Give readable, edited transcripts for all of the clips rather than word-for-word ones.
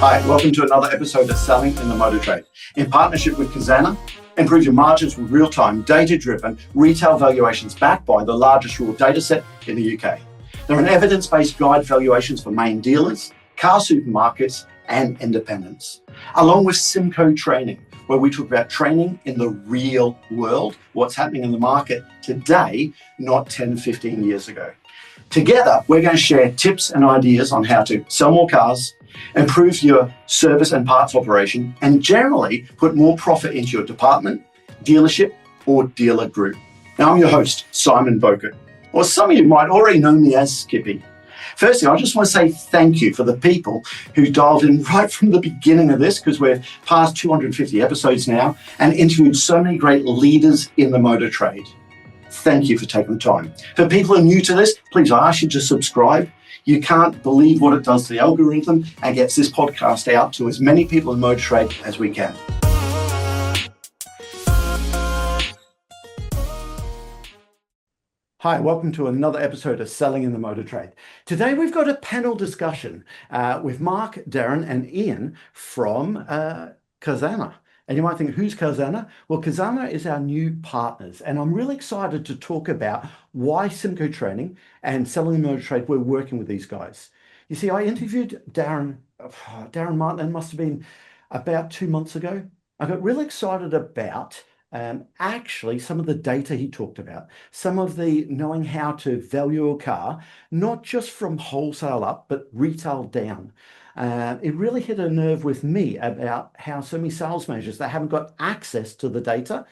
Hi, welcome to another episode of Selling in the Motor Trade. In partnership with Kazana, improve your margins with real-time, data-driven retail valuations backed by the largest raw data set in the UK. They're an evidence-based guide valuations for main dealers, car supermarkets, and independents, along with symcotraining, where we talk about training in the real world, what's happening in the market today, not 10, 15 years ago. Together, we're going to share tips and ideas on how to sell more cars, improve your service and parts operation, and generally put more profit into your department, dealership, or dealer group. Now, I'm your host, Simon Bowkett, or some of you might already know me as Skippy. Firstly, I just want to say thank you for the people who dialed in right from the beginning of this, because we're past 250 episodes now and interviewed so many great leaders in the motor trade. Thank you for taking the time. For people who are new to this, please, I ask you to subscribe. You can't believe what it does to the algorithm and gets this podcast out to as many people in motor trade as we can. Hi, welcome to another episode of Selling in the Motor Trade. Today we've got a panel discussion with Mark, Darren and Ian from Kazana. And you might think, who's Kazana? Well, Kazana is our new partners, and I'm really excited to talk about why symcotraining and Selling in the Motor Trade, we're working with these guys. You see, I interviewed Darren Martin, it must have been about 2 months ago. I got really excited about actually some of the data he talked about, some of the knowing how to value a car, not just from wholesale up, but retail down. It really hit a nerve with me about how so many sales managers, they haven't got access to the data.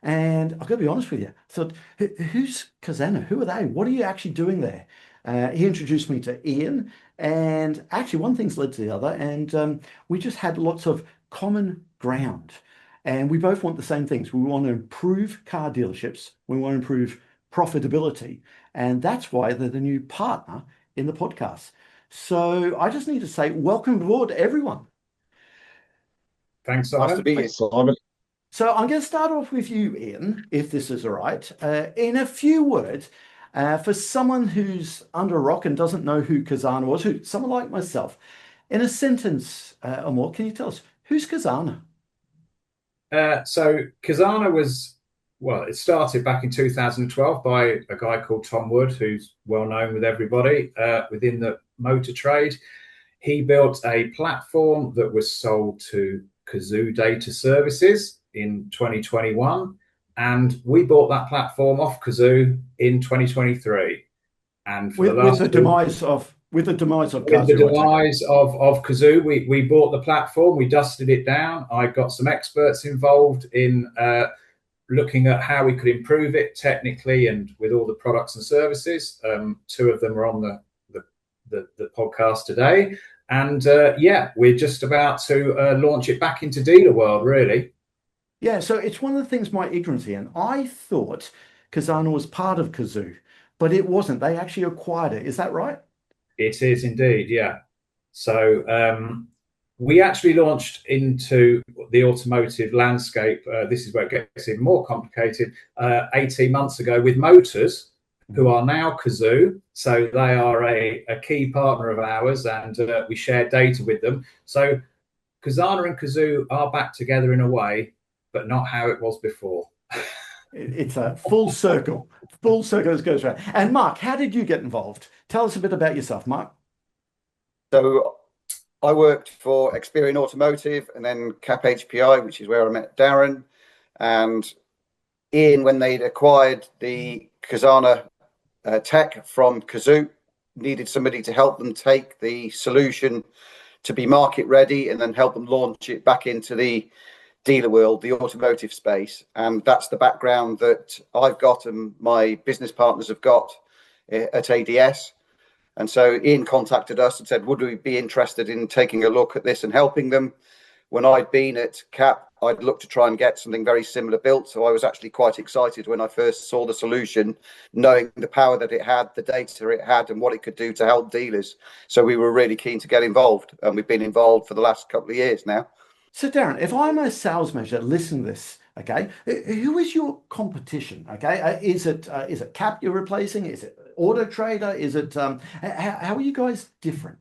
And I've got to be honest with you, I thought, who's Kazana? Who are they? What are you actually doing there? He introduced me to Ian, and actually one thing's led to the other, and we just had lots of common ground. And we both want the same things. We want to improve car dealerships. We want to improve profitability. And that's why they're the new partner in the podcast. So I just need to say, welcome aboard, everyone. Thanks, Simon. Nice to be here, Simon. So I'm going to start off with you, Ian, if this is all right. In a few words, for someone who's under a rock and doesn't know who Kazana was, someone like myself, in a sentence or more, can you tell us, who's Kazana? So Kazana was, well, it started back in 2012 by a guy called Tom Wood, who's well known with everybody within the motor trade. He built a platform that was sold to Kazoo Data Services in 2021, and we bought that platform off Kazoo in 2023. And for with the demise of Kazoo, we bought the platform, we dusted it down. I got some experts involved in looking at how we could improve it technically and with all the products and services. Two of them are on the podcast today. And we're just about to launch it back into dealer world, really. Yeah, so it's one of the things, my ignorance, Ian. I thought Kazana was part of Kazoo, but it wasn't. They actually acquired it. Is that right? It is indeed, yeah. So we actually launched into the automotive landscape. This is where it gets even more complicated. 18 months ago with Motors, who are now Kazoo. So they are a key partner of ours, and we share data with them. So Kazana and Kazoo are back together in a way, but not how it was before. It's a full circle that goes around. And Mark, how did you get involved? Tell us a bit about yourself, Mark. So I worked for Experian Automotive and then Cap HPI, which is where I met Darren. And Ian, when they'd acquired the Kazana tech from Kazoo, needed somebody to help them take the solution to be market ready and then help them launch it back into the dealer world, the automotive space. And that's the background that I've got and my business partners have got at ADS. And so Ian contacted us and said, would we be interested in taking a look at this and helping them? When I'd been at CAP, I'd looked to try and get something very similar built. So I was actually quite excited when I first saw the solution, knowing the power that it had, the data it had, and what it could do to help dealers. So we were really keen to get involved, and we've been involved for the last couple of years now. So Darren, if I'm a sales manager, listen to this, okay? Who is your competition, okay? Is it CAP you're replacing? Is it Auto Trader? Is it, how are you guys different?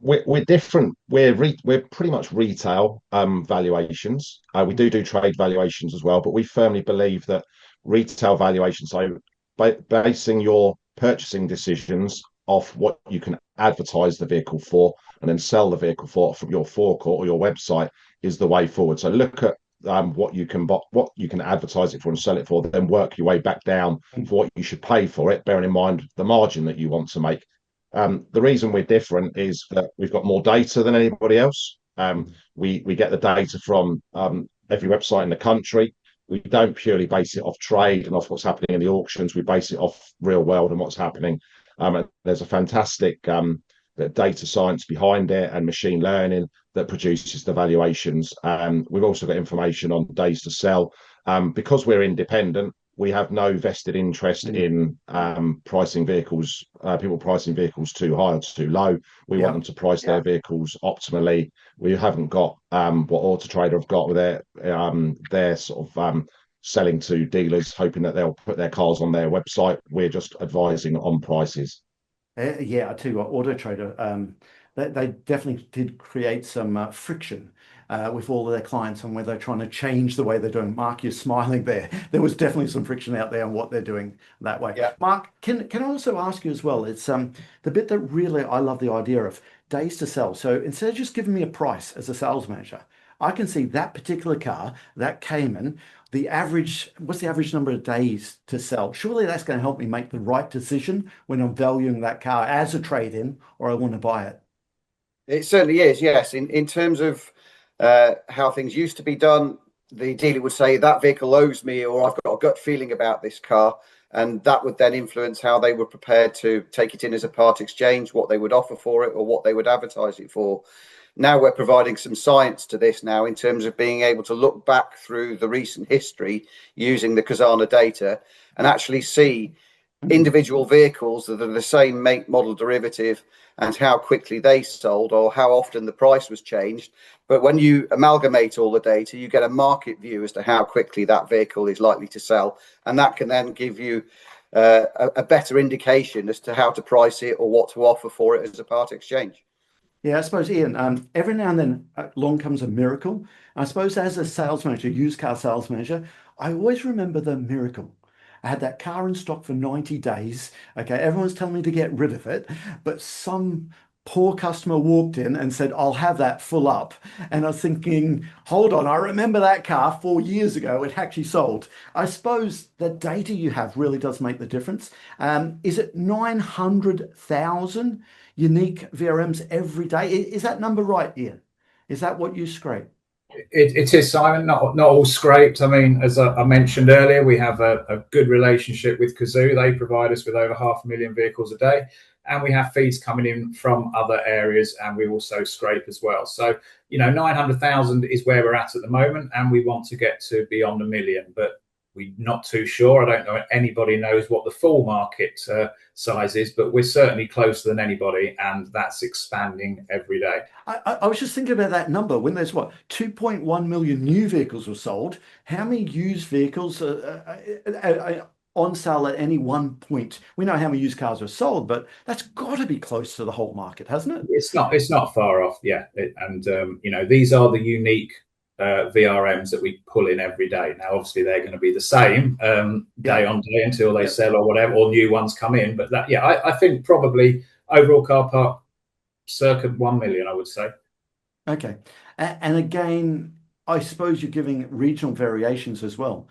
We're different. We're pretty much retail valuations. We do trade valuations as well, but we firmly believe that retail valuations, so basing your purchasing decisions off what you can advertise the vehicle for and then sell the vehicle for from your forecourt or your website, is the way forward. So look at what you can advertise it for and sell it for, then work your way back down for what you should pay for it, bearing in mind the margin that you want to make. The reason we're different is that we've got more data than anybody else. We get the data from every website in the country. We don't purely base it off trade and off what's happening in the auctions. We base it off real world and what's happening. And there's a fantastic data science behind it and machine learning that produces the valuations. We've also got information on days to sell. Because we're independent, we have no vested interest in pricing vehicles, people pricing vehicles too high or too low. We want them to price their vehicles optimally. We haven't got what Auto Trader have got with their sort of selling to dealers, hoping that they'll put their cars on their website. We're just advising on prices. Yeah, I tell you what, Auto Trader, they definitely did create some friction with all of their clients on where they're trying to change the way they're doing. Mark, you're smiling there. There was definitely some friction out there on what they're doing that way. Yeah. Mark, can I also ask you as well? It's the bit that really I love the idea of days to sell. So instead of just giving me a price as a sales manager, I can see that particular car, that Cayman, the average, what's the average number of days to sell? Surely that's going to help me make the right decision when I'm valuing that car as a trade-in or I want to buy it. It certainly is, yes. In terms of how things used to be done, the dealer would say that vehicle owes me, or I've got a gut feeling about this car, and that would then influence how they were prepared to take it in as a part exchange, what they would offer for it, or what they would advertise it for. Now we're providing some science to this now in terms of being able to look back through the recent history using the Kazana data and actually see individual vehicles that are the same make, model, derivative, and how quickly they sold or how often the price was changed. But when you amalgamate all the data, you get a market view as to how quickly that vehicle is likely to sell, and that can then give you a better indication as to how to price it or what to offer for it as a part exchange. Yeah, I suppose, Ian, every now and then along comes a miracle. I suppose as a sales manager, used car sales manager, I always remember the miracle. I had that car in stock for 90 days. Okay, everyone's telling me to get rid of it, but some poor customer walked in and said, I'll have that full up. And I was thinking, hold on, I remember that car 4 years ago, it actually sold. I suppose the data you have really does make the difference. Is it 900,000 unique VRMs every day? Is that number right, Ian? Is that what you scrape? It is, Simon, not all scraped. I mean, as I mentioned earlier, we have a good relationship with Cazoo. They provide us with over 500,000 vehicles a day, and we have feeds coming in from other areas, and we also scrape as well. So, 900,000 is where we're at the moment, and we want to get to beyond 1 million, but we're not too sure. I don't know if anybody knows what the full market size is, but we're certainly closer than anybody, and that's expanding every day. I was just thinking about that number. When there's 2.1 million new vehicles were sold, how many used vehicles are on sale at any one point? We know how many used cars are sold, but that's got to be close to the whole market, hasn't it? It's not far off, yeah. These are the unique VRMs that we pull in every day. Now, obviously, they're going to be the same day on day until they sell or whatever, or new ones come in. But I think probably overall car park circa 1 million, I would say. Okay, and again, I suppose you're giving regional variations as well,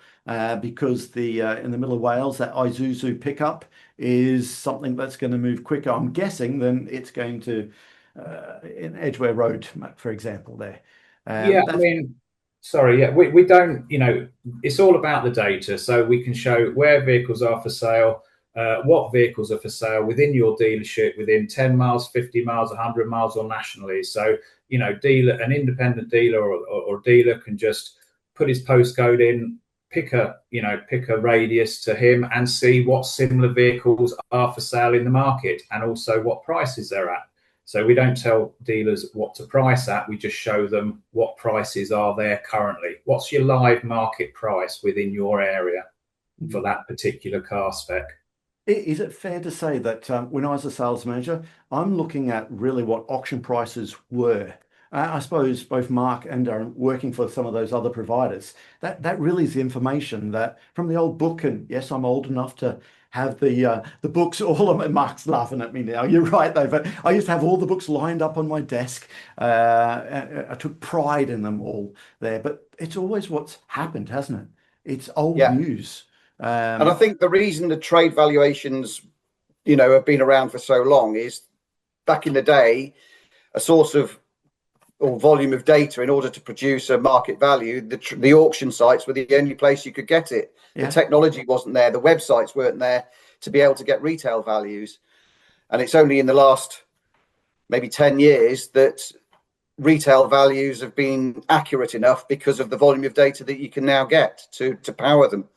because the in the middle of Wales, that Isuzu pickup is something that's going to move quicker, I'm guessing, than it's going to in Edgware Road, for example. There. We don't, it's all about the data. So we can show where vehicles are for sale, what vehicles are for sale within your dealership, within 10 miles, 50 miles, 100 miles, or nationally. So, an independent dealer or dealer can just put his postcode in, pick a radius to him and see what similar vehicles are for sale in the market and also what prices they're at. So we don't tell dealers what to price at. We just show them what prices are there currently. What's your live market price within your area for that particular car spec? Is it fair to say that when I was a sales manager, I'm looking at really what auction prices were? I suppose both Mark and Darren working for some of those other providers. That really is the information that from the old book. And yes, I'm old enough to have the books. All of my Mark's laughing at me now. You're right though, but I used to have all the books lined up on my desk. I took pride in them all there. But it's always what's happened, hasn't it? It's old Yeah. news. And I think the reason the trade valuations, have been around for so long is back in the day, a source of or volume of data in order to produce a market value, the auction sites were the only place you could get it. Yeah. The technology wasn't there. The websites weren't there to be able to get retail values. And it's only in the last maybe 10 years that retail values have been accurate enough because of the volume of data that you can now get to power them.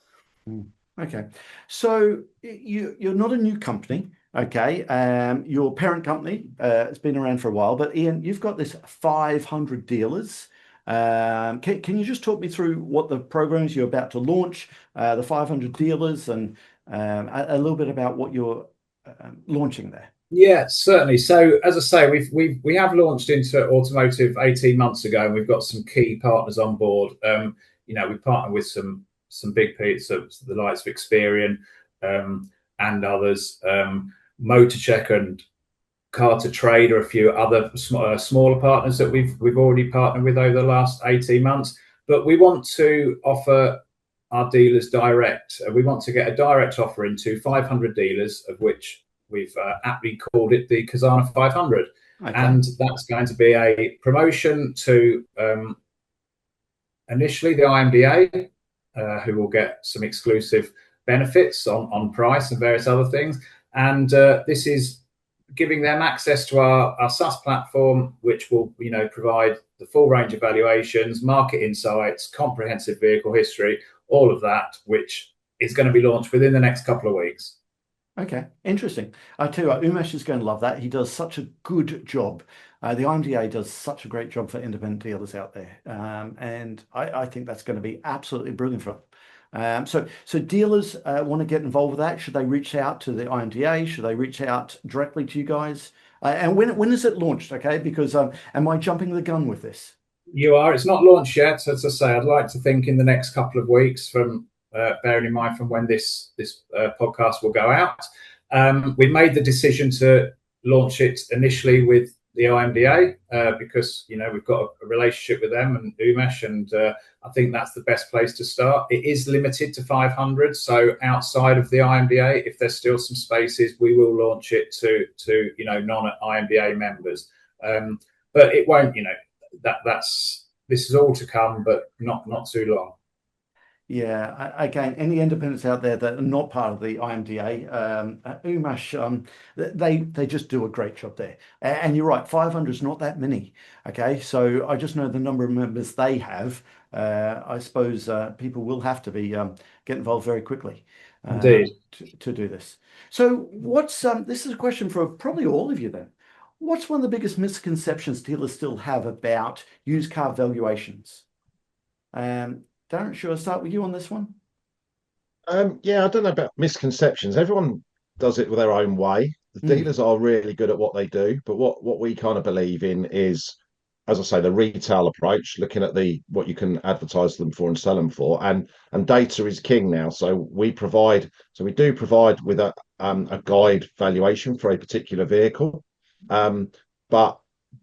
Okay, so you're not a new company, okay? Your parent company has been around for a while, but Ian, you've got this 500 dealers. Can you just talk me through what the programs you're about to launch, the 500 dealers, and a little bit about what you're launching there? Yeah, certainly. So as I say, we have launched into automotive 18 months ago, and we've got some key partners on board. We partner with some big pieces, so the likes of Experian and others, Motorcheck and Car to Trade, or a few other smaller partners that we've already partnered with over the last 18 months. But we want to offer our dealers direct. We want to get a direct offer into 500 dealers, of which we've aptly called it the Khazanah 500. Okay. And that's going to be a promotion to initially the IMDA, who will get some exclusive benefits on price and various other things. And this is giving them access to our SaaS platform, which will provide the full range of valuations, market insights, comprehensive vehicle history, all of that, which is going to be launched within the next couple of weeks. Okay, interesting. I tell you what, Umesh is going to love that. He does such a good job. The IMDA does such a great job for independent dealers out there. And I think that's going to be absolutely brilliant for them. So dealers want to get involved with that. Should they reach out to the IMDA? Should they reach out directly to you guys? And when is it launched? Okay, because am I jumping the gun with this? You are. It's not launched yet. As I say, I'd like to think in the next couple of weeks, from bearing in mind from when this podcast will go out. We've made the decision to launch it initially with the IMDA because we've got a relationship with them and Umesh, and I think that's the best place to start. It is limited to 500, so outside of the IMDA, if there's still some spaces, we will launch it to non-IMDA members. But it won't. This is all to come, but not too long. Yeah, again, any independents out there that are not part of the IMDA, Umesh, they just do a great job there. And you're right, 500 is not that many. Okay, so I just know the number of members they have. I suppose people will have to be get involved very quickly to do this. So what's this is a question for probably all of you then. What's one of the biggest misconceptions dealers still have about used car valuations? Darren, should I start with you on this one? Yeah, I don't know about misconceptions. Everyone does it with their own way. The dealers are really good at what they do, but what we kind of believe in is, as I say, the retail approach, looking at what you can advertise them for and sell them for, and data is king now. So we do provide with a guide valuation for a particular vehicle, but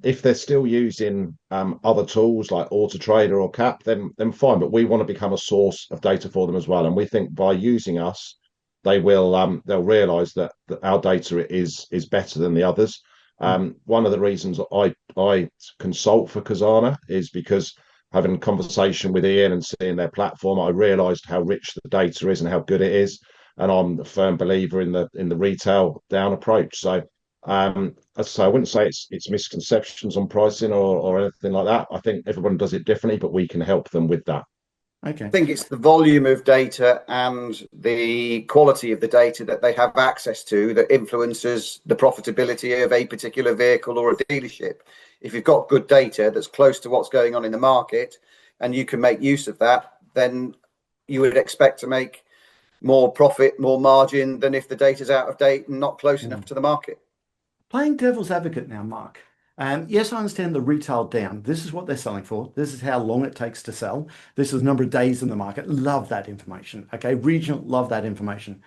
if they're still using other tools like Auto Trader or Cap, then fine. But we want to become a source of data for them as well, and we think by using us, they'll realise that our data is better than the others. One of the reasons I consult for Khazanah is because having a conversation with Ian and seeing their platform, I realised how rich the data is and how good it is, and I'm a firm believer in the retail down approach. So. As I say, I wouldn't say it's misconceptions on pricing or anything like that. I think everyone does it differently, but we can help them with that. Okay. I think it's the volume of data and the quality of the data that they have access to that influences the profitability of a particular vehicle or a dealership. If you've got good data that's close to what's going on in the market and you can make use of that, then you would expect to make more profit, more margin than if the data's out of date and not close enough to the market. Playing devil's advocate now, Mark. Yes, I understand the retail down. This is what they're selling for. This is how long it takes to sell. This is the number of days in the market. Love that information. Okay, regional, love that information.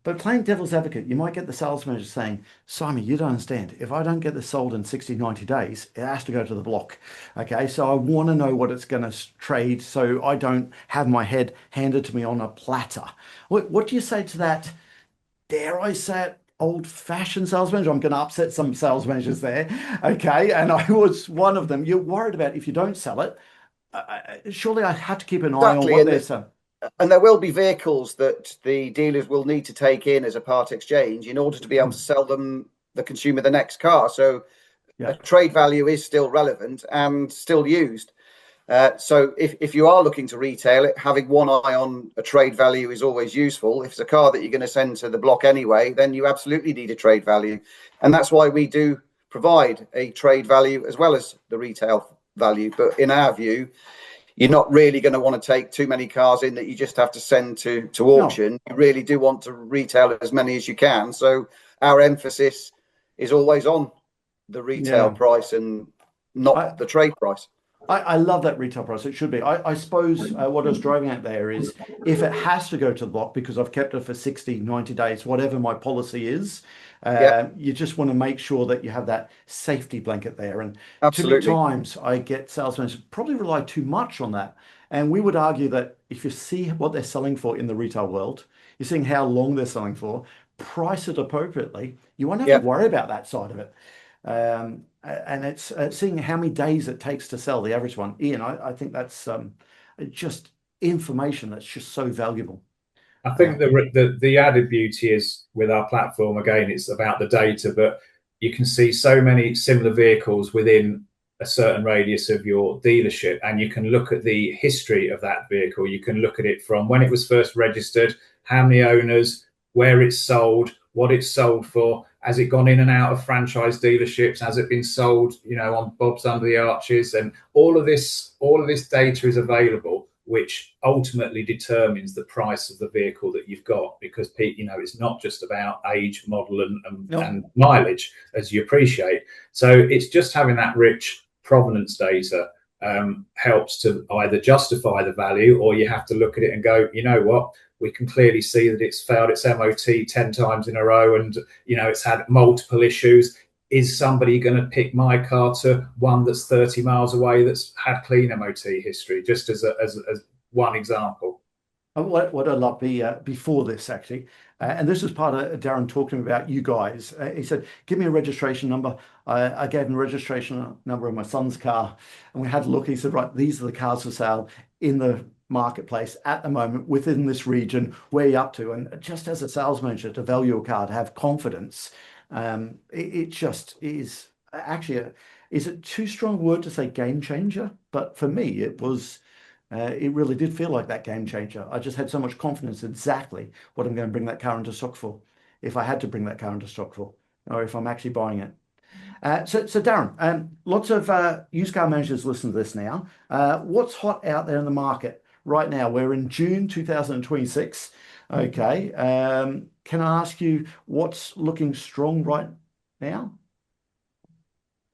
But playing devil's advocate, you might get the sales manager saying, Simon, you don't understand. If I don't get this sold in 60, 90 days, it has to go to the block. Okay, so I want to know what it's going to trade so I don't have my head handed to me on a platter. What do you say to that? Dare I say it? Old-fashioned sales manager. I'm going to upset some sales managers there. Okay, and I was one of them. You're worried about if you don't sell it. Surely I have to keep an eye on Exactly, what they're selling. and there will be vehicles that the dealers will need to take in as a part exchange in order to be able to sell them, the consumer, the next car. So Yeah. a trade value is still relevant and still used. So if you are looking to retail it, having one eye on a trade value is always useful. If it's a car that you're going to send to the block anyway, then you absolutely need a trade value. And that's why we do provide a trade value as well as the retail value. But in our view, you're not really going to want to take too many cars in that you just have to send to auction. You really do want to retail as many as you can. So our emphasis is always on the retail price and not the trade price. I love that retail price. It should be. I suppose what I was driving at there is if it has to go to the block because I've kept it for 60, 90 days, whatever my policy is, you just want to make sure that you have that safety blanket there. And Absolutely. too many times I get salesmen who probably rely too much on that. And we would argue that if you see what they're selling for in the retail world, you're seeing how long they're selling for, price it appropriately. You won't have to worry about that side of it. And it's seeing how many days it takes to sell the average one. Ian, I think that's just information that's just so valuable. I think the added beauty is with our platform, again, it's about the data, but you can see so many similar vehicles within a certain radius of your dealership, and you can look at the history of that vehicle. You can look at it from when it was first registered, how many owners, where it's sold, what it's sold for. Has it gone in and out of franchise dealerships? Has it been sold, on Bob's Under the Arches? And all of this data is available, which ultimately determines the price of the vehicle that you've got. Because it's not just about age, model, and mileage, as you appreciate. So it's just having that rich provenance data helps to either justify the value, or you have to look at it and go, you know what? We can clearly see that it's failed its MOT 10 times in a row, and it's had multiple issues. Is somebody going to pick my car to one that's 30 miles away that's had clean MOT history? Just as one example. What I love before this actually, and this was part of Darren talking about you guys. He said, "Give me a registration number." I gave him a registration number of my son's car, and we had a look. He said, "Right, these are the cars for sale in the marketplace at the moment within this region. Where you up to?" And just as a sales manager, to value a car, to have confidence, it just is actually is it too strong a word to say game changer? But for me, it was. It really did feel like that game changer. I just had so much confidence exactly what I'm going to bring that car into stock for, if I had to bring that car into stock for, or if I'm actually buying it. So Darren, lots of used car managers listen to this now. What's hot out there in the market right now? We're in June 2026. Okay. Can I ask you what's looking strong right now?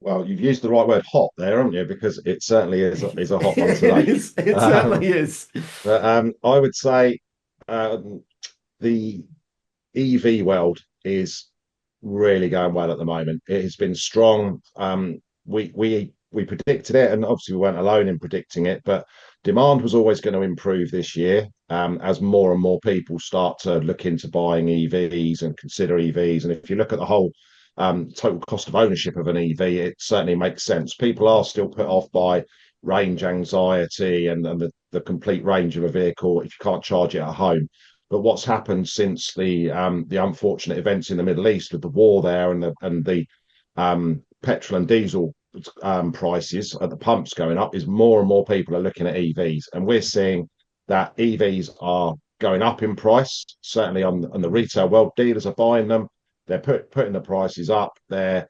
Well, you've used the right word, hot, there, haven't you? Because it certainly is a hot one today. It certainly is. But I would say the EV world is really going well at the moment. It has been strong. We predicted it, and obviously we weren't alone in predicting it. But demand was always going to improve this year as more and more people start to look into buying EVs and consider EVs. And if you look at the whole total cost of ownership of an EV, it certainly makes sense. People are still put off by range anxiety and the complete range of a vehicle if you can't charge it at home. But what's happened since the unfortunate events in the Middle East with the war there and the petrol and diesel prices at the pumps going up is more and more people are looking at EVs, and we're seeing that EVs are going up in price. Certainly on the retail world, dealers are buying them. They're putting the prices up. They're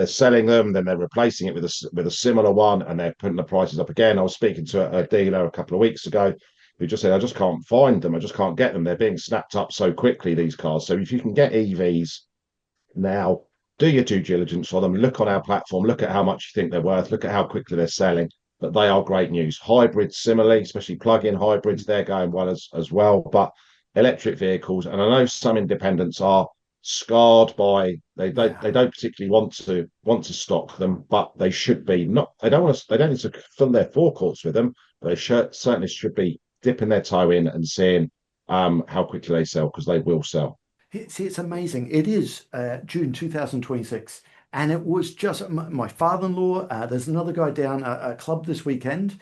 selling them, then they're replacing it with a similar one, and they're putting the prices up again. I was speaking to a dealer a couple of weeks ago. who just say, I just can't find them, I just can't get them. They're being snapped up so quickly, these cars. So if you can get EVs now, do your due diligence on them, look on our platform, look at how much you think they're worth, look at how quickly they're selling. But they are great news. Hybrids, similarly, especially plug-in hybrids, they're going well as well. But electric vehicles, and I know some independents are scarred by they don't particularly want to stock them, but they should be not. They don't need to fill their forecourts with them, but they certainly should be dipping their toe in and seeing how quickly they sell, because they will sell. See, it's amazing. It is June 2026, and it was just my father-in-law. There's another guy down a club this weekend.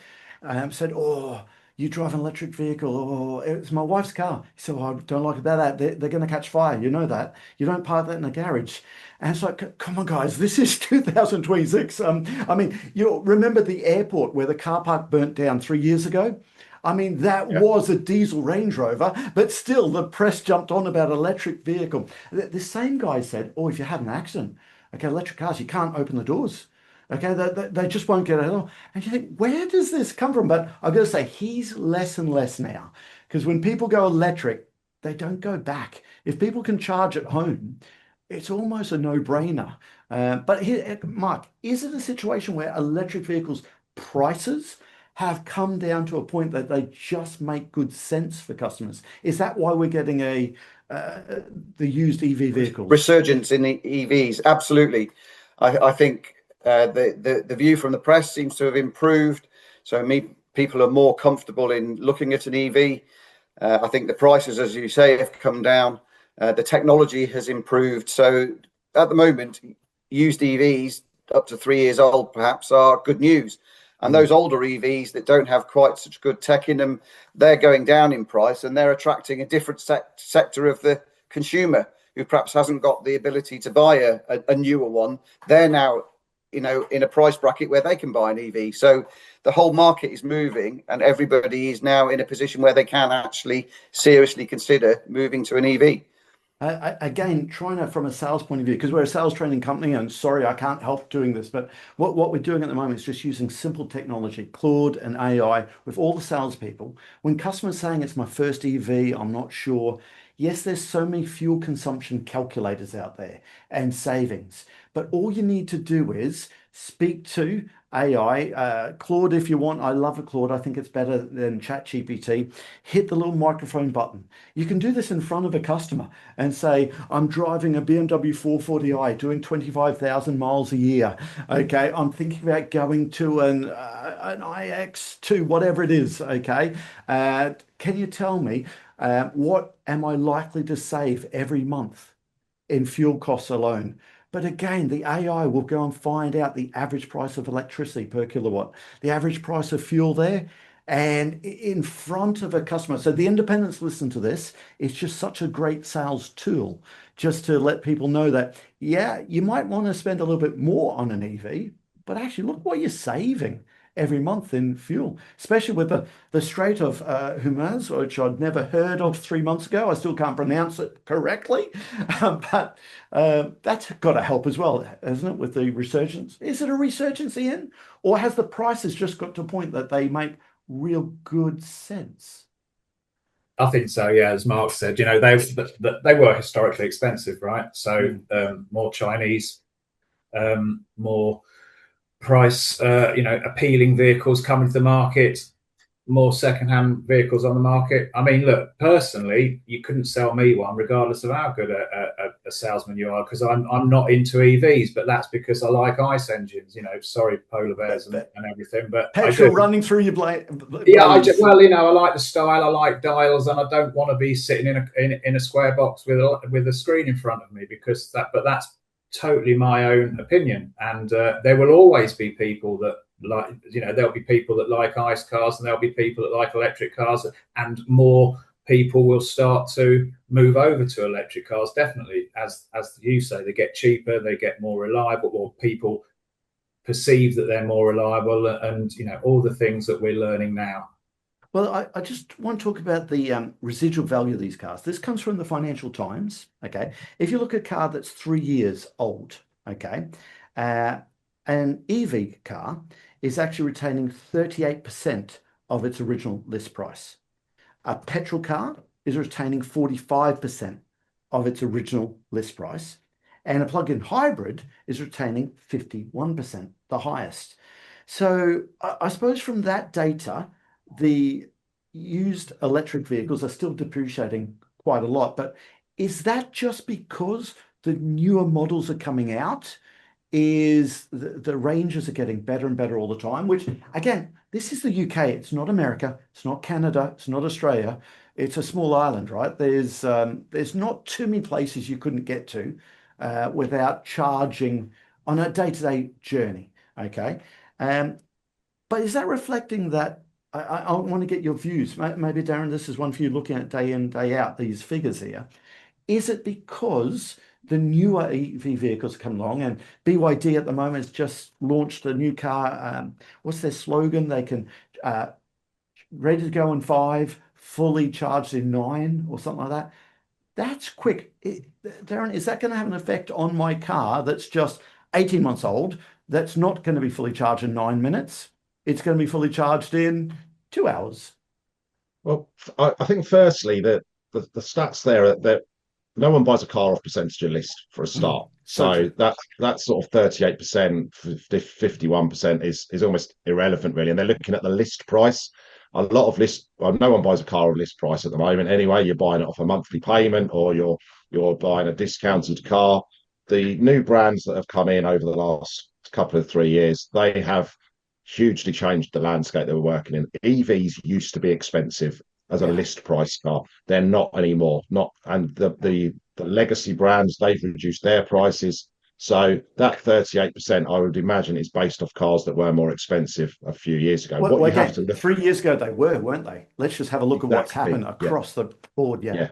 Said, "Oh, you drive an electric vehicle? Oh, it's my wife's car." He said, "Oh, I don't like about that. They're going to catch fire. You know that. You don't park that in a garage." And it's like, come on, guys, this is 2026. I mean, you remember the airport where the car park burnt down 3 years ago? I mean, that was a diesel Range Rover, but still the press jumped on about electric vehicle. The same guy said, "Oh, if you have an accident, okay, electric cars, you can't open the doors. Okay, they just won't get out." And you think, where does this come from? But I've got to say, he's less and less now, because when people go electric, they don't go back. If people can charge at home, it's almost a no-brainer. But here, Mark, is it a situation where electric vehicles prices have come down to a point that they just make good sense for customers? Is that why we're getting the used EV vehicles? Resurgence in the EVs, absolutely. I think the view from the press seems to have improved. So people are more comfortable in looking at an EV. I think the prices, as you say, have come down. The technology has improved. So at the moment, used EVs up to 3 years old perhaps are good news. And those older EVs that don't have quite such good tech in them, they're going down in price, and they're attracting a different sector of the consumer who perhaps hasn't got the ability to buy a newer one. They're now, in a price bracket where they can buy an EV. So the whole market is moving, and everybody is now in a position where they can actually seriously consider moving to an EV. Again, trying to, from a sales point of view, because we're a sales training company, and sorry, I can't help doing this, but what we're doing at the moment is just using simple technology, Claude and AI, with all the salespeople. When customers saying it's my first EV, I'm not sure. Yes, there's so many fuel consumption calculators out there and savings, but all you need to do is speak to AI, Claude if you want. I love a Claude. I think it's better than ChatGPT. Hit the little microphone button. You can do this in front of a customer and say, "I'm driving a BMW 440i doing 25,000 miles a year. Okay, I'm thinking about going to an iX2, whatever it is. Okay, can you tell me what am I likely to save every month in fuel costs alone?" But again, the AI will go and find out the average price of electricity per kilowatt, the average price of fuel there, and in front of a customer. So the independents listen to this. It's just such a great sales tool, just to let people know that, yeah, you might want to spend a little bit more on an EV, but actually look what you're saving every month in fuel, especially with the Strait of Hormuz, which I'd never heard of 3 months ago. I still can't pronounce it correctly, but that's got to help as well, hasn't it, with the resurgence? Is it a resurgence, Ian? Or has the prices just got to a point that they make real good sense? I think so. Yeah, as Mark said, they were historically expensive, right? So more Chinese, more price, appealing vehicles coming to the market, more second-hand vehicles on the market. I mean, look, personally, you couldn't sell me one, regardless of how good a salesman you are, because I'm not into EVs, but that's because I like ICE engines. Sorry, polar bears and everything, but petrol running through your blade. Yeah, I like the style. I like dials, and I don't want to be sitting in a square box with a screen in front of me, because that's totally my own opinion. And there will always be people that there'll be people that like ICE cars, and there'll be people that like electric cars, and more people will start to move over to electric cars. Definitely, as you say, they get cheaper, they get more reliable, or people perceive that they're more reliable, and all the things that we're learning now. Well, I just want to talk about the residual value of these cars. This comes from the Financial Times. Okay, if you look at a car that's 3 years old, okay, an EV car is actually retaining 38% of its original list price. A petrol car is retaining 45% of its original list price, and a plug-in hybrid is retaining 51%, the highest. So I suppose from that data, the used electric vehicles are still depreciating quite a lot. But is that just because the newer models are coming out? Is the ranges are getting better and better all the time, which again, this is the UK, it's not America, it's not Canada, it's not Australia, it's a small island, right? There's not too many places you couldn't get to without charging on a day-to-day journey. Okay. But is that reflecting that? I want to get your views. Maybe, Darren, this is one for you looking at day in, day out, these figures here. Is it because the newer EV vehicles come along, and BYD at the moment has just launched a new car? What's their slogan? They can ready to go in 5, fully charged in 9, or something like that. That's quick. Darren, is that going to have an effect on my car that's just 18 months old, that's not going to be fully charged in 9 minutes? It's going to be fully charged in 2 hours. Well, I think firstly that the stats there are that no one buys a car off percentage of list for a start. So that sort of 38%, 51% is almost irrelevant really. And they're looking at the list price. A lot of no one buys a car of list price at the moment anyway. You're buying it off a monthly payment, or you're buying a discounted car. The new brands that have come in over the last couple of 3 years, they have hugely changed the landscape they were working in. EVs used to be expensive as a list price car. They're not anymore. And the legacy brands, they've reduced their prices. So that 38%, I would imagine, is based off cars that were more expensive a few years ago. Well, what you have to look 3 years ago they were, weren't they? Let's just have a look at what's happened across the board. Yeah.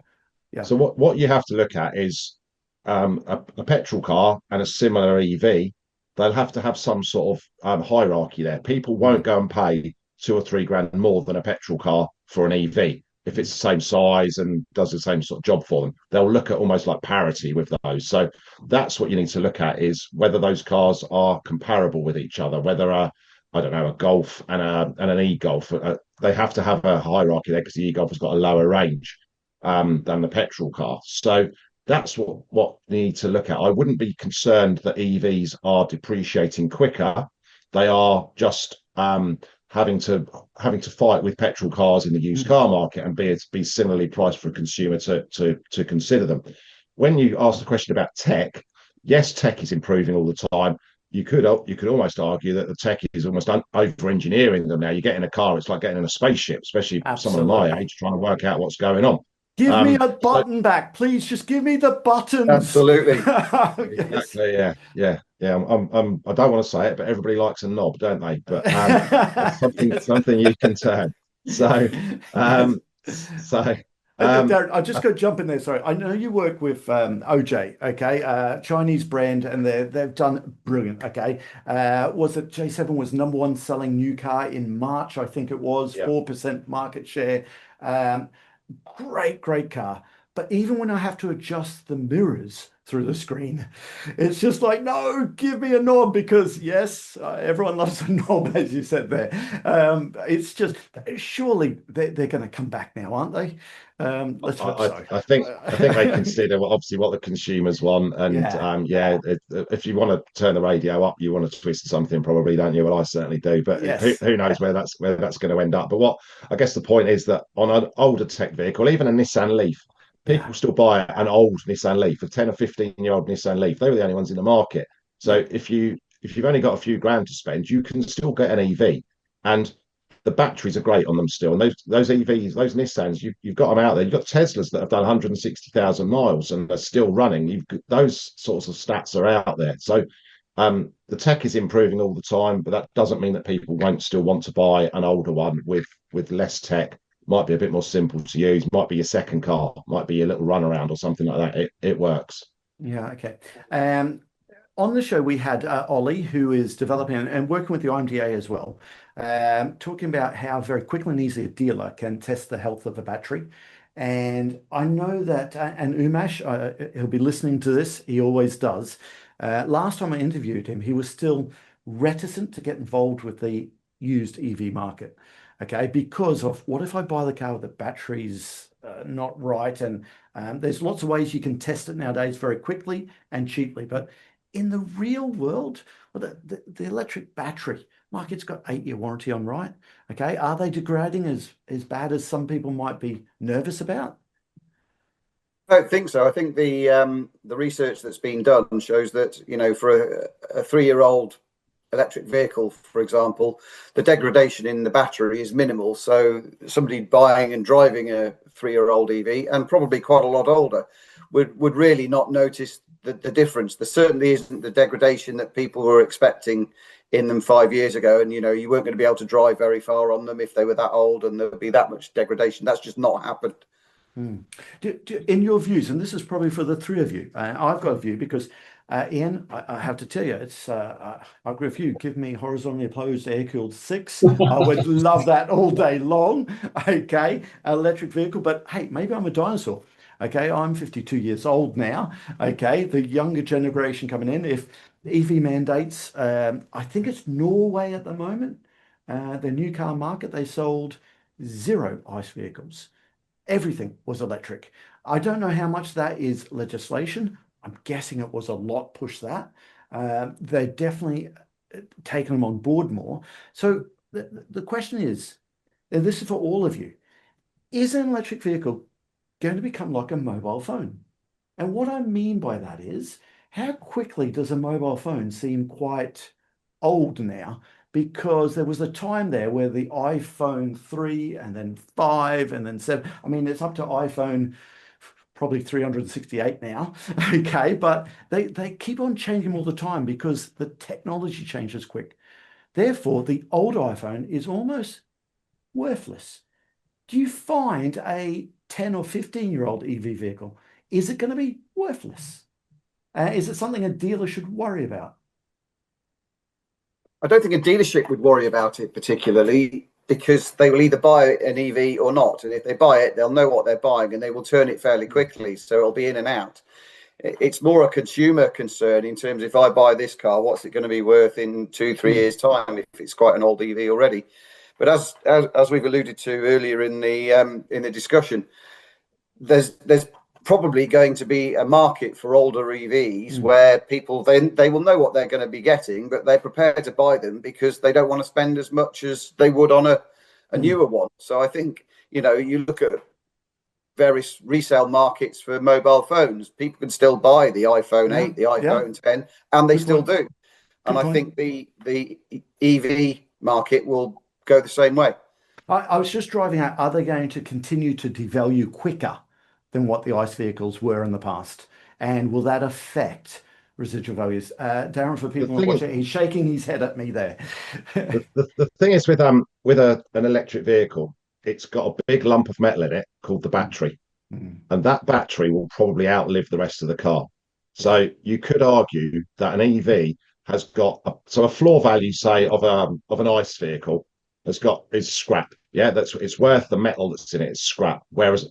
So what you have to look at is a petrol car and a similar EV. They'll have to have some sort of hierarchy there. People won't go and pay 2 or 3 grand more than a petrol car for an EV if it's the same size and does the same sort of job for them. They'll look at almost like parity with those. So that's what you need to look at, is whether those cars are comparable with each other, whether a Golf and an e-Golf, they have to have a hierarchy there because the e-Golf has got a lower range than the petrol car. So that's what you need to look at. I wouldn't be concerned that EVs are depreciating quicker. They are just having to fight with petrol cars in the used car market and be similarly priced for a consumer to consider them. When you ask the question about tech, yes, tech is improving all the time. You could almost argue that the tech is almost over-engineering them now. You get in a car, it's like getting in a spaceship, especially someone of my age trying to work out what's going on. Give me a button back, please. Just give me the buttons. Absolutely. Exactly. Yeah. I don't want to say it, but everybody likes a knob, don't they? But it's something you can turn. Darren, I just got to jump in there. Sorry, I know you work with OJ, okay, Chinese brand, and they've done brilliant. Okay, was it J7 was #1 selling new car in March? I think it was 4% market share. Great car. But even when I have to adjust the mirrors through the screen, it's just like, no, give me a knob, because yes, everyone loves a knob, as you said there. It's just, surely they're going to come back now, aren't they? Let's hope so. I think they consider obviously what the consumers want, and if you want to turn the radio up, you want to twist something, probably, don't you? Well, I certainly do, but who knows where that's going to end up. But what I guess the point is that on an older tech vehicle, even a Nissan Leaf, people still buy an old Nissan Leaf, a 10 or 15-year-old Nissan Leaf. They were the only ones in the market. So if you've only got a few grand to spend, you can still get an EV, and the batteries are great on them still. And those EVs, those Nissans, you've got them out there. You've got Teslas that have done 160,000 miles and are still running. Those sorts of stats are out there. So the tech is improving all the time, but that doesn't mean that people won't still want to buy an older one with less tech. Might be a bit more simple to use. Might be your second car. Might be your little runaround or something like that. It works. Yeah. Okay. On the show, we had Ollie, who is developing and working with the IMDA as well, talking about how very quickly and easily a dealer can test the health of a battery. And I know that, and Umash, he'll be listening to this, he always does. Last time I interviewed him, he was still reticent to get involved with the used EV market. okay, because of what if I buy the car with the batteries not right? And there's lots of ways you can test it nowadays very quickly and cheaply. But in the real world, well, the electric battery, Mike, it's got 8-year warranty on, right? Okay, are they degrading as bad as some people might be nervous about? I don't think so. I think the research that's been done shows that, for a 3-year-old electric vehicle, for example, the degradation in the battery is minimal. So somebody buying and driving a 3-year-old EV, and probably quite a lot older, would really not notice the difference. There certainly isn't the degradation that people were expecting in them 5 years ago. And, you weren't going to be able to drive very far on them if they were that old and there would be that much degradation. That's just not happened. Hmm. In your views, and this is probably for the three of you, I've got a view because Ian, I have to tell you, I agree with you. Give me horizontally opposed air-cooled six. I would love that all day long. Okay, electric vehicle, but hey, maybe I'm a dinosaur. Okay, I'm 52 years old now. Okay, the younger generation coming in. If EV mandates, I think it's Norway at the moment. The new car market, they sold zero ICE vehicles. Everything was electric. I don't know how much that is legislation. I'm guessing it was a lot push that. They're definitely taken them on board more. So the question is, and this is for all of you, is an electric vehicle going to become like a mobile phone? And what I mean by that is, how quickly does a mobile phone seem quite old now? Because there was a time there where the iPhone 3 and then 5 and then 7, I mean, it's up to iPhone probably 368 now. Okay, but they keep on changing all the time because the technology changes quick. Therefore, the old iPhone is almost worthless. Do you find a 10 or 15-year-old EV vehicle, is it going to be worthless? Is it something a dealer should worry about? I don't think a dealership would worry about it particularly, because they will either buy an EV or not. And if they buy it, they'll know what they're buying and they will turn it fairly quickly. So it'll be in and out. It's more a consumer concern in terms of, if I buy this car, what's it going to be worth in 2-3 years' time if it's quite an old EV already. But as we've alluded to earlier in the discussion, there's probably going to be a market for older EVs where people then they will know what they're going to be getting, but they're prepared to buy them because they don't want to spend as much as they would on a newer one. So I think, you look at various resale markets for mobile phones, people can still buy the iPhone 8, the iPhone 10, and they still do. And I think the EV market will go the same way. I was just driving out. Are they going to continue to devalue quicker than what the ICE vehicles were in the past? And will that affect residual values? Darren, for people who are watching, he's shaking his head at me there. The thing is with an electric vehicle, it's got a big lump of metal in it called the battery, and that battery will probably outlive the rest of the car. So you could argue that an EV has got a floor value, say, of an ICE vehicle is scrap. Yeah, it's worth the metal that's in it. It's scrap. Whereas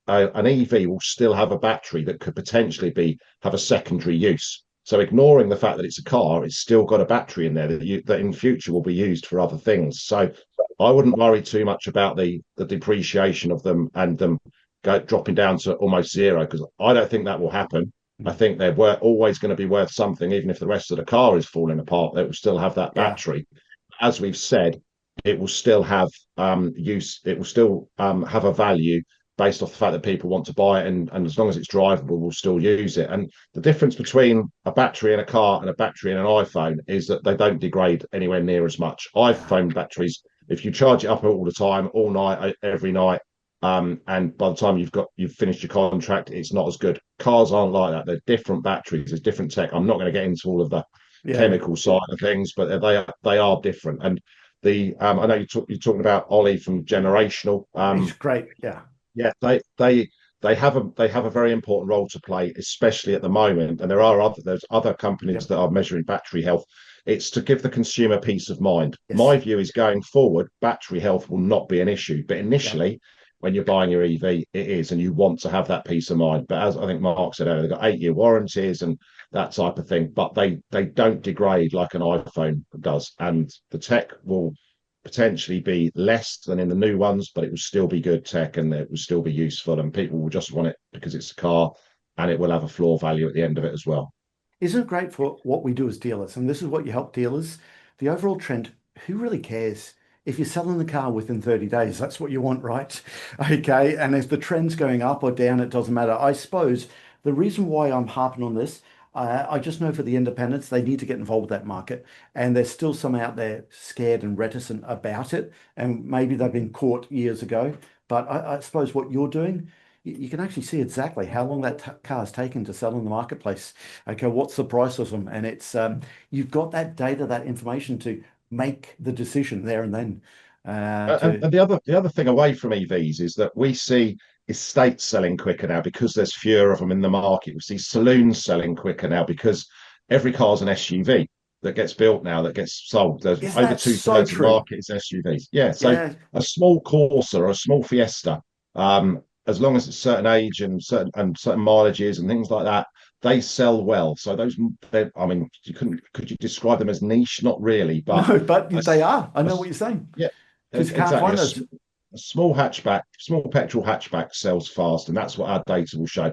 an EV will still have a battery that could potentially have a secondary use. So ignoring the fact that it's a car, it's still got a battery in there that in future will be used for other things. So I wouldn't worry too much about the depreciation of them and them dropping down to almost zero, because I don't think that will happen. I think they're always going to be worth something, even if the rest of the car is falling apart. They will still have that battery. As we've said, it will still have use. It will still have a value based off the fact that people want to buy it, and as long as it's drivable, we'll still use it. And the difference between a battery in a car and a battery in an iPhone is that they don't degrade anywhere near as much. iPhone batteries, if you charge it up all the time, all night, every night, and by the time you've finished your contract, it's not as good. Cars aren't like that. They're different batteries. There's different tech. I'm not going to get into all of the chemical side of things, but they are different. And I know you're talking about Ollie from Generational. It's great. Yeah, they have a very important role to play, especially at the moment. And there's other companies that are measuring battery health. It's to give the consumer peace of mind. My view is, going forward, battery health will not be an issue, but initially, when you're buying your EV, it is, and you want to have that peace of mind. But as I think Mark said earlier, they've got 8-year warranties and that type of thing, but they don't degrade like an iPhone does, and the tech will potentially be less than in the new ones, but it will still be good tech and it will still be useful, and people will just want it because it's a car, and it will have a floor value at the end of it as well. Isn't it great for what we do as dealers? And this is what you help dealers. The overall trend, who really cares? If you're selling the car within 30 days, that's what you want, right? Okay. And if the trend's going up or down, it doesn't matter. I suppose the reason why I'm harping on this, I just know for the independents, they need to get involved with that market. And there's still some out there scared and reticent about it. And maybe they've been caught years ago. But I suppose what you're doing, you can actually see exactly how long that car is taken to sell in the marketplace. Okay, what's the price of them? And it's you've got that data, that information to make the decision there and then. And the other thing away from EVs is that we see estates selling quicker now because there's fewer of them in the market. We see saloons selling quicker now because every car's an SUV that gets built now, that gets sold. There's Is over that two so thirds of the true? market is SUVs. Yeah, so Yeah. a small Corsa or a small Fiesta, as long as it's certain age and certain mileages and things like that, they sell well. So those, I mean, could you describe them as niche? Not really, but No, but a, they are. I a know what you're saying yeah, because you can't exactly. find those. A small hatchback, small petrol hatchback sells fast, and that's what our data will show.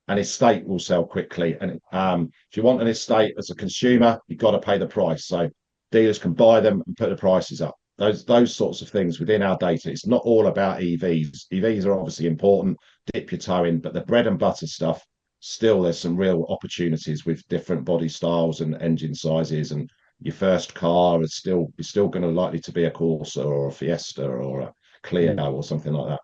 An estate will sell quickly, and if you want an estate as a consumer, you've got to pay the price. So dealers can buy them and put the prices up. Those sorts of things within our data. It's not all about EVs. EVs are obviously important, dip your toe in, but the bread and butter stuff, still there's some real opportunities with different body styles and engine sizes, and your first car is still going to likely to be a Corsa or a Fiesta or a Mm. Clio or something like that.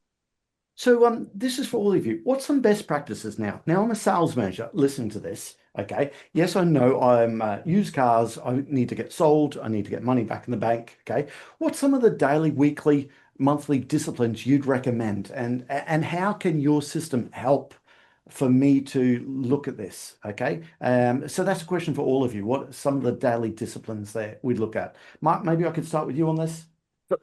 So this is for all of you. What's some best practices now? Now I'm a sales manager listening to this. Okay. Yes, I know I'm used cars. I need to get sold. I need to get money back in the bank. Okay. What's some of the daily, weekly, monthly disciplines you'd recommend? And how can your system help for me to look at this? Okay. So that's a question for all of you. What are some of the daily disciplines that we'd look at? Mark, maybe I could start with you on this.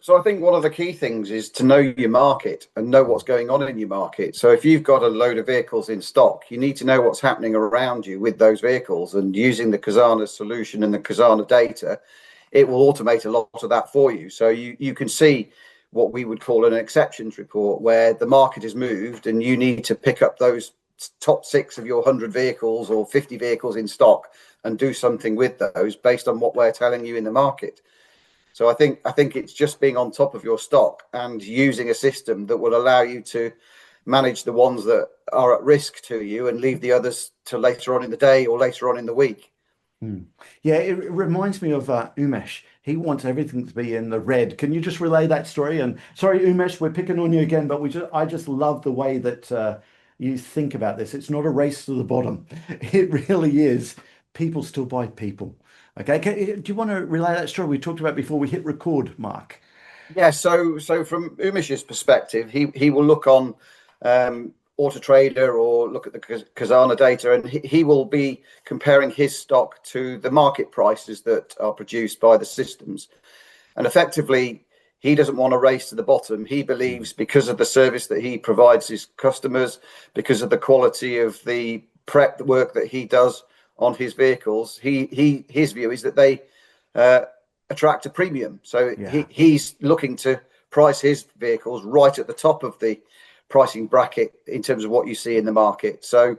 So I think one of the key things is to know your market and know what's going on in your market. So if you've got a load of vehicles in stock, you need to know what's happening around you with those vehicles, and using the Kazana solution and the Kazana data, it will automate a lot of that for you. So you can see what we would call an exceptions report, where the market has moved and you need to pick up those top six of your 100 vehicles or 50 vehicles in stock and do something with those based on what we're telling you in the market. So I think it's just being on top of your stock and using a system that will allow you to manage the ones that are at risk to you and leave the others to later on in the day or later on in the week. Hmm. Yeah, it reminds me of Umesh. He wants everything to be in the red. Can you just relay that story? And sorry, Umesh, we're picking on you again, but I just love the way that you think about this. It's not a race to the bottom. It really is. People still buy people. Okay, do you want to relay that story we talked about before we hit record, Mark? Yeah, so from Umish's perspective, he will look on Auto Trader or look at the Kazana data, and he will be comparing his stock to the market prices that are produced by the systems. And effectively, he doesn't want to race to the bottom. He believes, because of the service that he provides his customers, because of the quality of the prep work that he does on his vehicles, his view is that they uh, attract a premium. So Yeah. he's looking to price his vehicles right at the top of the pricing bracket in terms of what you see in the market. So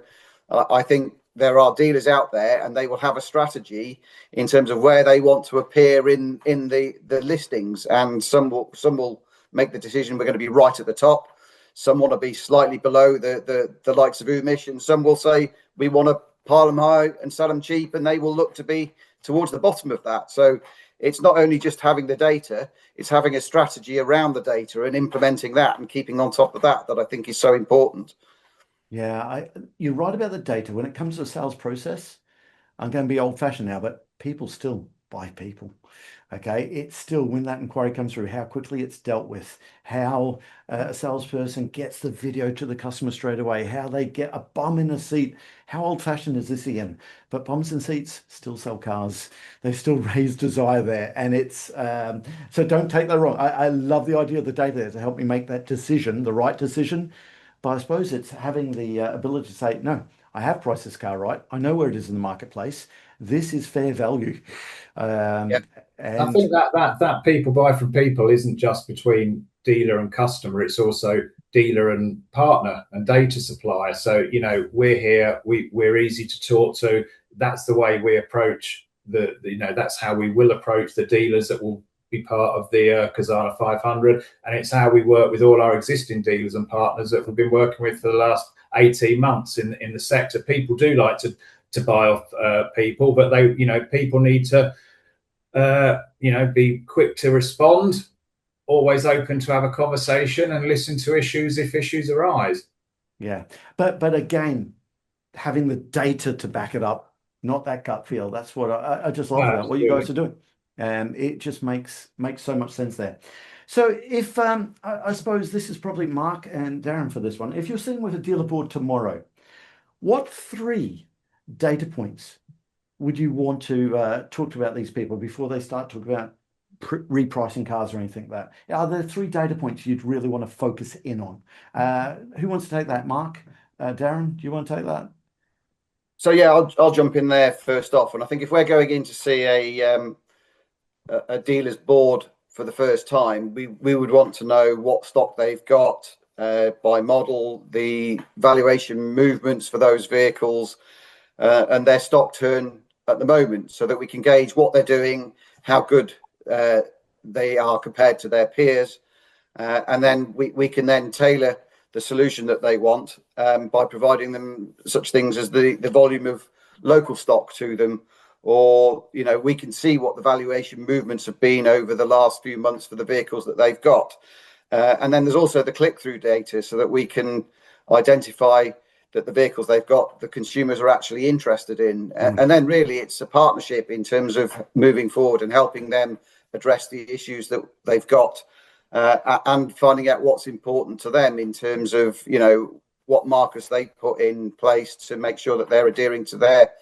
I think there are dealers out there, and they will have a strategy in terms of where they want to appear in the listings, and some will make the decision we're going to be right at the top. Some want to be slightly below the likes of Umish, and some will say we want to pile them high and sell them cheap, and they will look to be towards the bottom of that. So it's not only just having the data, it's having a strategy around the data and implementing that and keeping on top of that I think is so important. Yeah, you're right about the data. When it comes to the sales process, I'm going to be old fashioned now, but people still buy people. Okay. It's still when that inquiry comes through, how quickly it's dealt with, how a salesperson gets the video to the customer straight away, how they get a bum in a seat. How old fashioned is this again? But bums in seats still sell cars. They still raise desire there. And it's so don't take that wrong. I love the idea of the data there to help me make that decision, the right decision. But I suppose it's having the ability to say, no, I have priced this car right. I know where it is in the marketplace. this is fair value. Yeah. I And think that people buy from people isn't just between dealer and customer, it's also dealer and partner and data supplier. So, you know, we're here, we're easy to talk to. That's the way we approach that's how we will approach the dealers that will be part of the Khazanah 500. And it's how we work with all our existing dealers and partners that we've been working with for the last 18 months in the sector. People do like to buy off people, but people need to be quick to respond, always open to have a conversation and listen to issues if issues arise. yeah, but again, having the data to back it up, not that gut feel. That's what I just love about what you guys are doing. It just makes so much sense there. So if I suppose this is probably Mark and Darren for this one. If you're sitting with a dealer board tomorrow, what 3 data points would you want to talk to about these people before they start talking about repricing cars or anything like that? Are there 3 data points you'd really want to focus in on? Who wants to take that? Mark, Darren, do you want to take that? So yeah, I'll jump in there first off, and I think if we're going in to see a dealer's board for the first time, we would want to know what stock they've got by model, the valuation movements for those vehicles, and their stock turn at the moment, so that we can gauge what they're doing, how good they are compared to their peers, and then we can then tailor the solution that they want by providing them such things as the volume of local stock to them, or we can see what the valuation movements have been over the last few months for the vehicles that they've got, and then there's also the click-through data, so that we can identify that the vehicles they've got, the consumers are actually interested in. And then really it's a partnership in terms of moving forward and helping them address the issues that they've got, and finding out what's important to them in terms of, what markers they put in place to make sure that they're adhering to their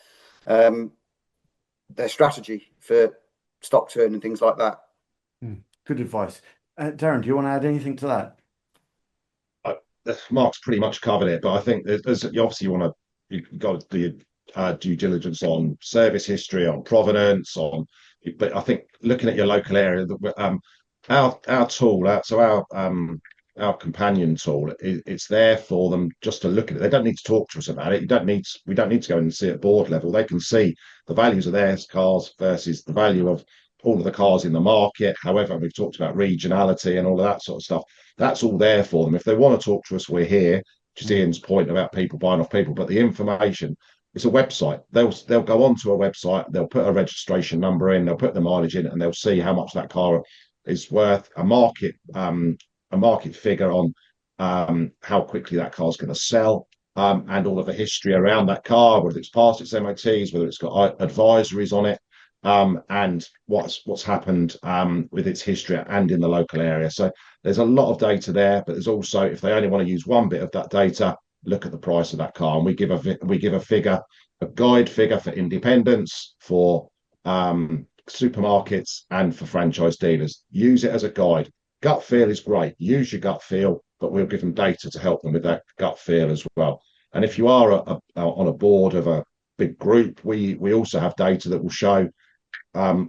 strategy for stock turn and things like that. Good advice. Darren, do you want to add anything to that? Mark's pretty much covered it, but I think there's obviously you've got the due diligence on service history, on provenance, but I think looking at your local area, our tool, our companion tool, it's there for them just to look at it. They don't need to talk to us about it. We don't need to go and see at board level. They can see the values of their cars versus the value of all of the cars in the market. However, we've talked about regionality and all of that sort of stuff. That's all there for them. If they want to talk to us, we're here. Just Ian's point about people buying off people, but the information, it's a website. They'll go onto a website, they'll put a registration number in, they'll put the mileage in, and they'll see how much that car is worth, a market figure on how quickly that car's going to sell, and all of the history around that car, whether it's passed its MOTs, whether it's got advisories on it, and what's happened with its history and in the local area. So there's a lot of data there, but there's also, if they only want to use one bit of that data, look at the price of that car, and we give a figure, a guide figure for independents, for supermarkets, and for franchise dealers. Use it as a guide. Gut feel is great. Use your gut feel, but we'll give them data to help them with that gut feel as well. And if you are on a board of a big group, we also have data that will show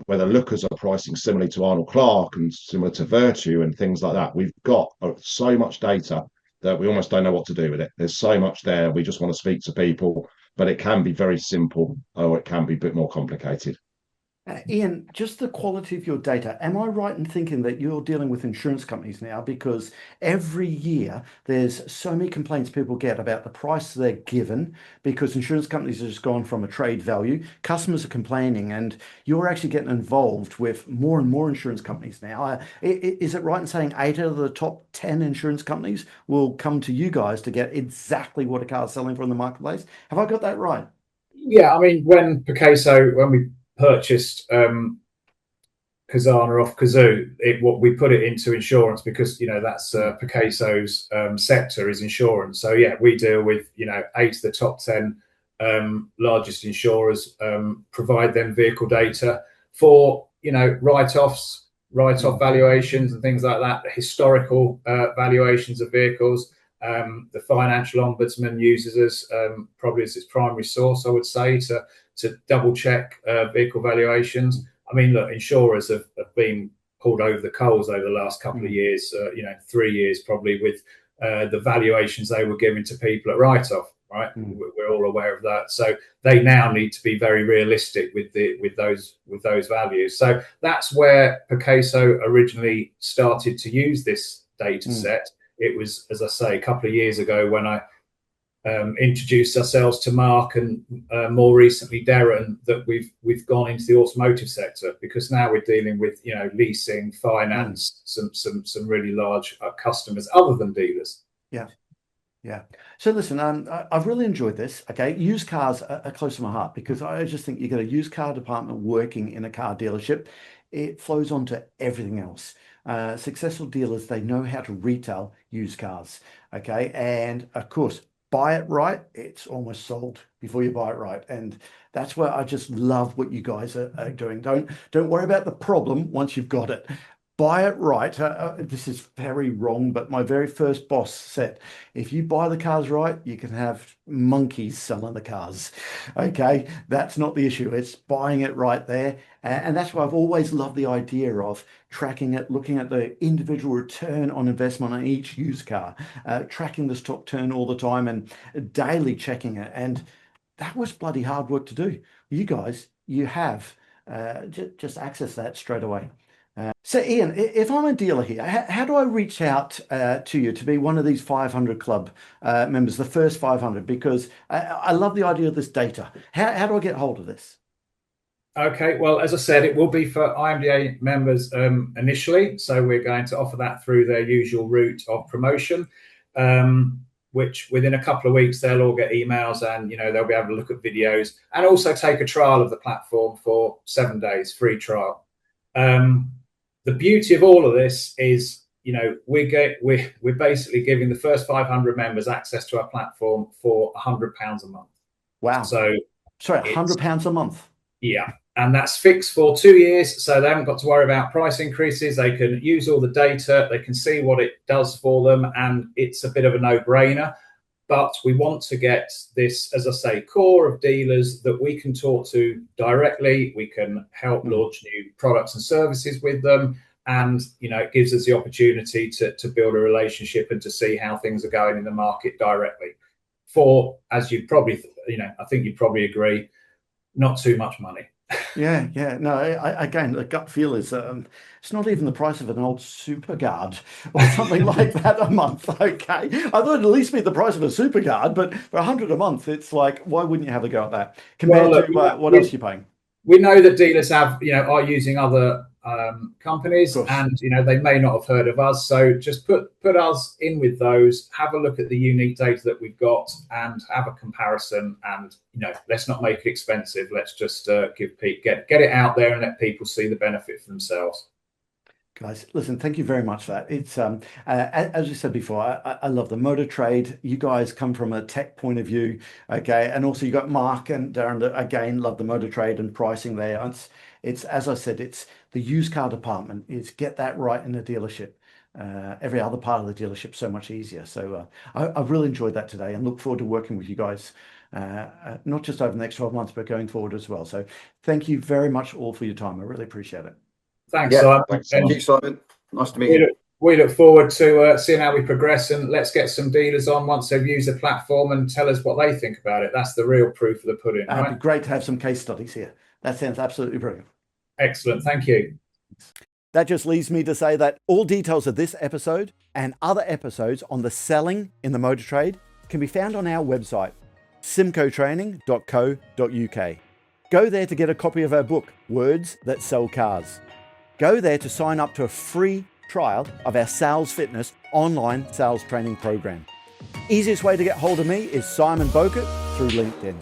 whether lookers are pricing similarly to Arnold Clark and similar to Virtue and things like that. We've got so much data that we almost don't know what to do with it. There's so much there. We just want to speak to people, but it can be very simple, or it can be a bit more complicated. Ian, just the quality of your data. Am I right in thinking that you're dealing with insurance companies now? Because every year there's so many complaints people get about the price they're given, because insurance companies have just gone from a trade value. Customers are complaining, and you're actually getting involved with more and more insurance companies now. Is it right in saying 8 out of the top 10 insurance companies will come to you guys to get exactly what a car is selling from the marketplace? Have I got that right? Yeah, I mean, when we purchased Khazanah off Kazoo, we put it into insurance because that's Picasso's sector is insurance. So yeah, we deal with 8 of the top 10 largest insurers, provide them vehicle data for write-offs, write-off valuations and things like that, the historical valuations of vehicles. The financial ombudsman uses us probably as its primary source, I would say, to to double check vehicle valuations. I mean, look, insurers have been pulled over the coals over the last couple of years, 3 years probably, with the valuations they were giving to people at write-off, right? We're all aware of that. So they now need to be very realistic with those values. So that's where Picasso originally started to use this data set. It was, as I say, a couple of years ago when I introduced ourselves to Mark and more recently Darren, that we've gone into the automotive sector, because now we're dealing with leasing, finance, some really large customers other than dealers. Yeah. So listen, I've really enjoyed this. Okay, used cars are close to my heart, because I just think you get a used car department working in a car dealership. It flows on to everything else. Successful dealers, they know how to retail used cars. Okay, and of course, buy it right, it's almost sold before you buy it right. And that's where I just love what you guys are doing. Don't worry about the problem once you've got it. Buy it right. This is very wrong, but my very first boss said, if you buy the cars right, you can have monkeys selling the cars. Okay, that's not the issue. It's buying it right there. And that's why I've always loved the idea of tracking it, looking at the individual return on investment on each used car, tracking the stock turn all the time and daily checking it. And that was bloody hard work to do. You guys, you have just access that straight away. So Ian, if I'm a dealer here, how do I reach out to you to be one of these 500 club members, the first 500? Because I love the idea of this data. How do I get hold of this? Okay, well, as I said, it will be for IMDA members initially. So we're going to offer that through their usual route of promotion, which within a couple of weeks, they'll all get emails and, they'll be able to look at videos and also take a trial of the platform for 7 days, free trial. The beauty of all of this is, we're basically giving the first 500 members access to our platform for £100 a month. Wow. So sorry, £100 a month. Yeah. And that's fixed for 2 years. So they haven't got to worry about price increases. They can use all the data. They can see what it does for them. And it's a bit of a no-brainer. But we want to get this, as I say, core of dealers that we can talk to directly. We can help launch new products and services with them. And, it gives us the opportunity to build a relationship and to see how things are going in the market directly. For, as you probably, I think you'd probably agree, not too much money. Yeah. No, again, the gut feel is it's not even the price of an old Superguard or something like that a month. Okay, I thought it'd at least be the price of a Superguard, but for 100 a month, it's like, why wouldn't you have a go at that compared to what else you're paying? We know that dealers are using other companies, and they may not have heard of us. So just put us in with those. Have a look at the unique data that we've got, and have a comparison. And let's not make it expensive. Let's just get it out there and let people see the benefit for themselves. Guys, listen, thank you very much for that. It's as you said before, I love the motor trade. You guys come from a tech point of view, okay, and also you got Mark and Darren that again love the motor trade and pricing there. It's as I said, it's the used car department. It's get that right in the dealership. Every other part of the dealership so much easier. So I've really enjoyed that today and look forward to working with you guys, not just over the next 12 months, but going forward as well. So thank you very much all for your time. I really appreciate it. Thanks, Simon. Thank you, Simon. Nice to meet you. We look forward to seeing how we progress, and let's get some dealers on once they've used the platform and tell us what they think about it. That's the real proof of the pudding. It'd be great to have some case studies here. That sounds absolutely brilliant. Excellent. Thank you. That just leaves me to say that all details of this episode and other episodes on the selling in the motor trade can be found on our website, symcotraining.co.uk. Go there to get a copy of our book, Words That Sell Cars. Go there to sign up to a free trial of our Sales Fitness online sales training program. Easiest way to get hold of me is Simon Bowkett through LinkedIn.